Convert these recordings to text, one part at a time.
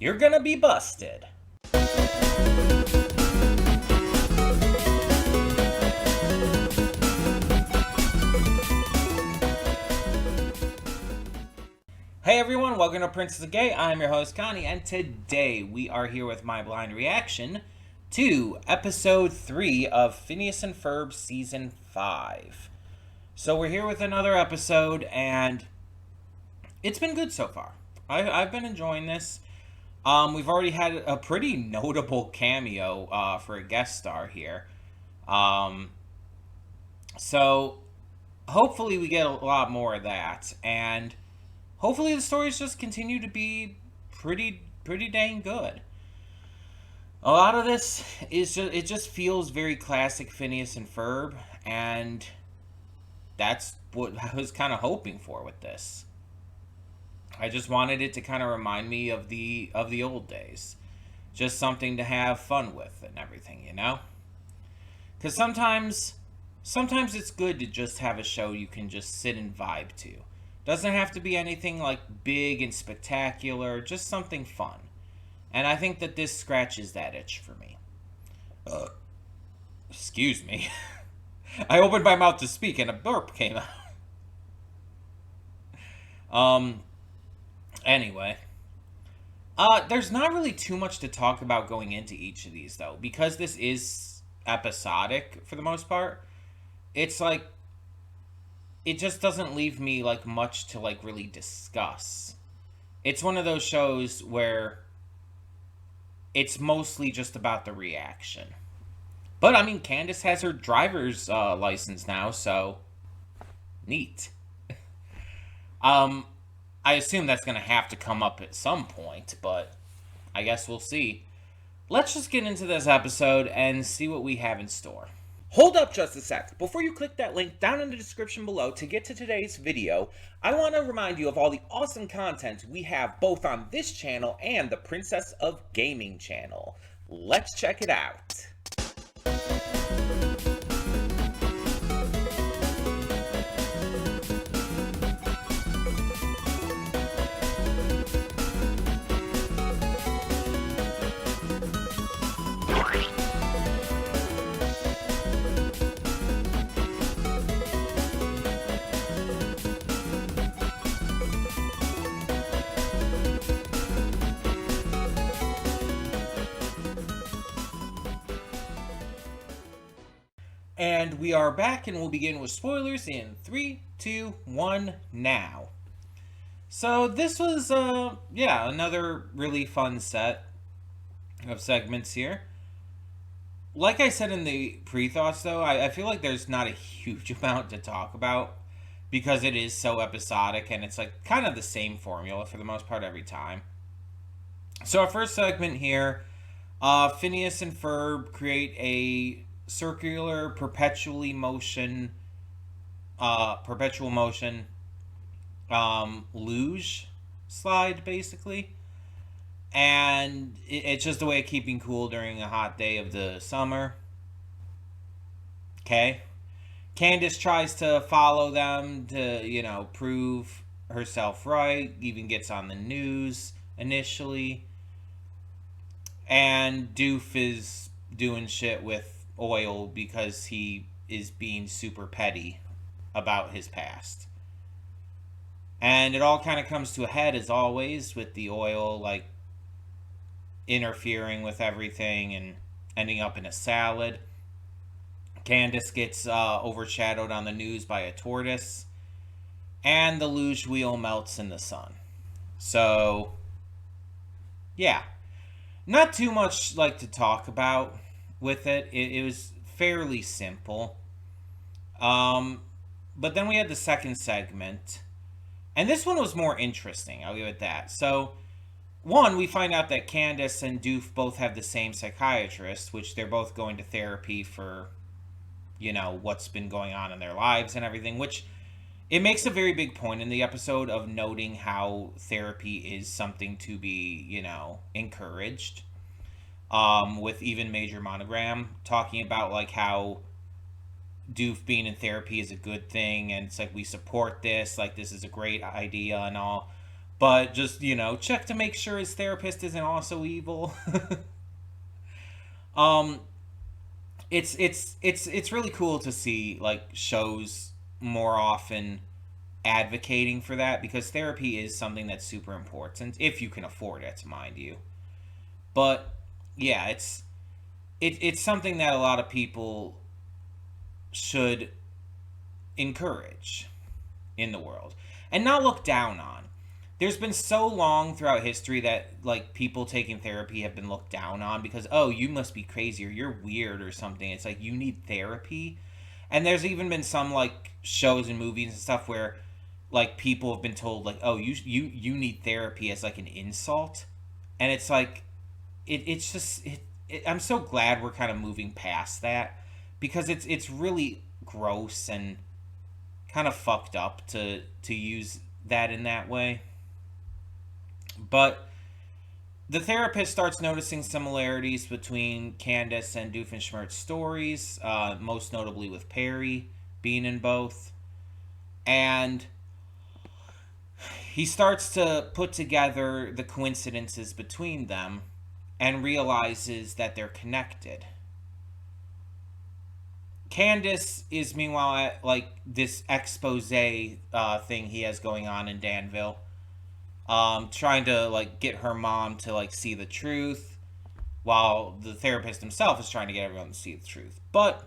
You're gonna be busted. Hey everyone, welcome to Princess of Gay. I'm your host Connie, and today we are here with my blind reaction to episode 3 of Phineas and Ferb season 5. So we're here with another episode, and it's been good so far. I've been enjoying this. We've already had a pretty notable cameo for a guest star here. So hopefully we get a lot more of that, and hopefully the stories just continue to be pretty dang good. A lot of this it just feels very classic Phineas and Ferb, and that's what I was kind of hoping for with this. I just wanted it to kind of remind me of the old days. Just something to have fun with and everything, you know? Cuz sometimes it's good to just have a show you can just sit and vibe to. Doesn't have to be anything like big and spectacular, just something fun. And I think that this scratches that itch for me. Excuse me. I opened my mouth to speak and a burp came out. Anyway. There's not really too much to talk about going into each of these, though. Because this is episodic, for the most part. It's like, it just doesn't leave me, like, much to, like, really discuss. It's one of those shows where it's mostly just about the reaction. But, I mean, Candace has her driver's license now, so neat. I assume that's going to have to come up at some point, but I guess we'll see. Let's just get into this episode and see what we have in store. Hold up just a sec. Before you click that link down in the description below to get to today's video, I want to remind you of all the awesome content we have both on this channel and the Princess of Gaming channel. Let's check it out. And we are back, and we'll begin with spoilers in 3, 2, 1, now. So this was, another really fun set of segments here. Like I said in the pre-thoughts, though, I feel like there's not a huge amount to talk about because it is so episodic, and it's like kind of the same formula for the most part every time. So our first segment here, Phineas and Ferb create a circular perpetual motion luge slide, basically, and it's just a way of keeping cool during a hot day of the summer. Okay, Candace tries to follow them to prove herself right, even gets on the news initially, and Doof is doing shit with oil because he is being super petty about his past. And it all kind of comes to a head, as always, with the oil like interfering with everything and ending up in a salad. Candace gets overshadowed on the news by a tortoise, and the luge wheel melts in the sun. So yeah, not too much like to talk about with it. It was fairly simple. But then we had the second segment, and this one was more interesting, I'll give it that. So, one, we find out that Candace and Doof both have the same psychiatrist, which they're both going to therapy for, what's been going on in their lives and everything, which it makes a very big point in the episode of noting how therapy is something to be, encouraged. With even Major Monogram talking about like how Doof being in therapy is a good thing, and it's like we support this, like this is a great idea and all. But just, check to make sure his therapist isn't also evil. um it's really cool to see like shows more often advocating for that, because therapy is something that's super important if you can afford it, mind you. But yeah, it's something that a lot of people should encourage in the world and not look down on. There's been so long throughout history that like people taking therapy have been looked down on because, oh, you must be crazy or you're weird or something. It's like you need therapy. And there's even been some like shows and movies and stuff where like people have been told like, oh, you need therapy as like an insult. And it's like it's just I'm so glad we're kind of moving past that, because it's really gross and kind of fucked up to use that in that way. But the therapist starts noticing similarities between Candace and Doofenshmirtz's stories, most notably with Perry being in both. And he starts to put together the coincidences between them and realizes that they're connected. Candace is meanwhile at like this expose thing he has going on in Danville, trying to like get her mom to like see the truth, while the therapist himself is trying to get everyone to see the truth. But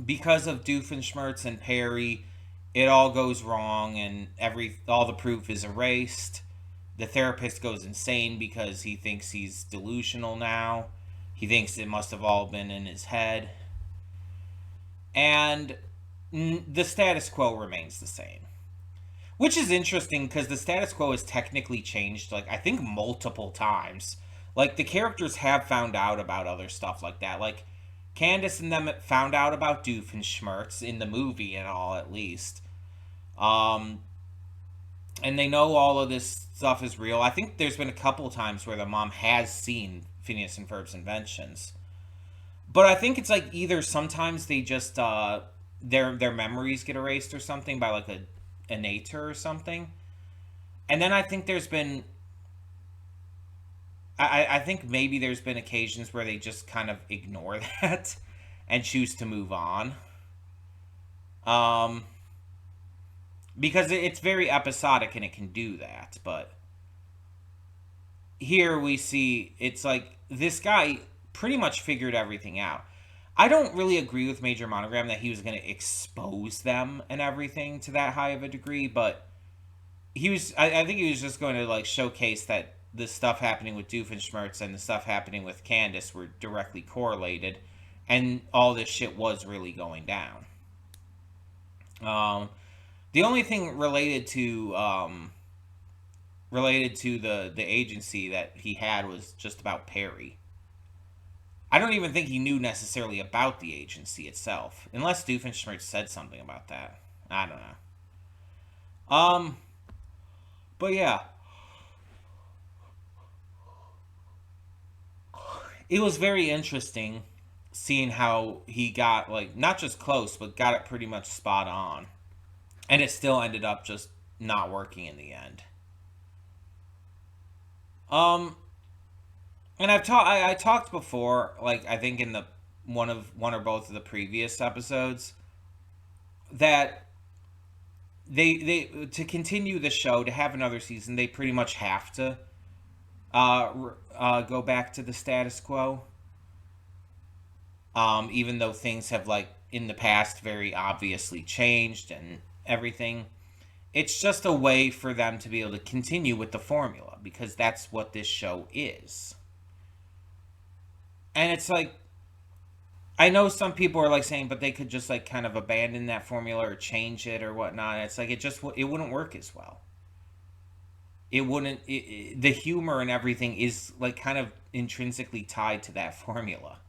because of Doofenshmirtz and Perry, it all goes wrong, and all the proof is erased. The therapist goes insane because he thinks he's delusional now. He thinks it must have all been in his head. And the status quo remains the same. Which is interesting because the status quo has technically changed, like, I think multiple times. Like, the characters have found out about other stuff like that. Like, Candace and them found out about Doofenshmirtz in the movie and all, at least. Um, and they know all of this stuff is real. I think there's been a couple times where the mom has seen Phineas and Ferb's inventions. But I think it's like either sometimes they just their memories get erased or something by like a nature or something. And then I think there's been I think maybe there's been occasions where they just kind of ignore that and choose to move on. Um because it's very episodic and it can do that, but here we see it's like this guy pretty much figured everything out. I don't really agree with Major Monogram that he was going to expose them and everything to that high of a degree, but I think he was just going to like showcase that the stuff happening with Doofenshmirtz and the stuff happening with Candace were directly correlated, and all this shit was really going down. The only thing related to the agency that he had was just about Perry. I don't even think he knew necessarily about the agency itself, unless Doofenshmirtz said something about that. I don't know. But yeah, it was very interesting seeing how he got like not just close, but got it pretty much spot on, and it still ended up just not working in the end. Um, and I talked before, like I think in the one or both of the previous episodes, that they to continue the show, to have another season, they pretty much have to go back to the status quo. Even though things have like in the past very obviously changed and everything, it's just a way for them to be able to continue with the formula, because that's what this show is. And it's like, I know some people are like saying, but they could just like kind of abandon that formula or change it or whatnot. It's like it wouldn't work as well. It wouldn't. The humor and everything is like kind of intrinsically tied to that formula,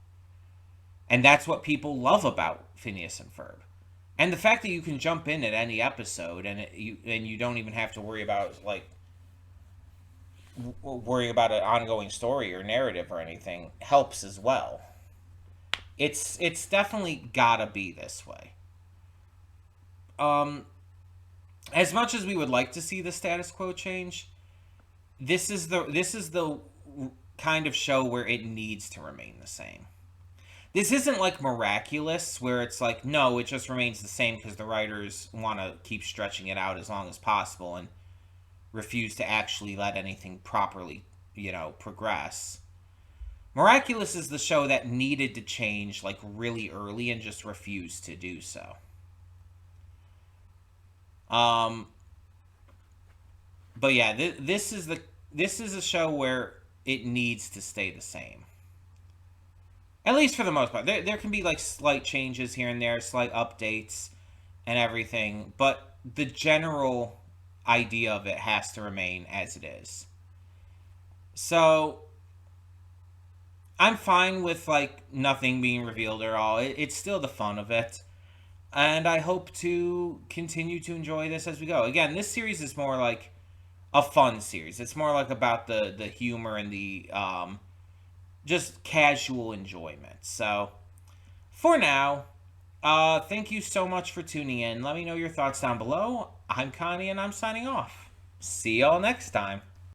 and that's what people love about Phineas and Ferb. And the fact that you can jump in at any episode and you don't even have to worry about like worrying about an ongoing story or narrative or anything helps as well. It's definitely gotta be this way. Um, as much as we would like to see the status quo change, this is the kind of show where it needs to remain the same. This isn't like Miraculous, where it's like, no, it just remains the same because the writers want to keep stretching it out as long as possible and refuse to actually let anything properly, progress. Miraculous is the show that needed to change like really early and just refused to do so. Um, but yeah, this is a show where it needs to stay the same. At least for the most part. There can be like slight changes here and there, slight updates and everything, but the general idea of it has to remain as it is. So I'm fine with like nothing being revealed at all. It's still the fun of it. And I hope to continue to enjoy this as we go. Again, this series is more like a fun series. It's more like about the humor and the just casual enjoyment. So for now, thank you so much for tuning in. Let me know your thoughts down below. I'm Connie and I'm signing off. See y'all next time.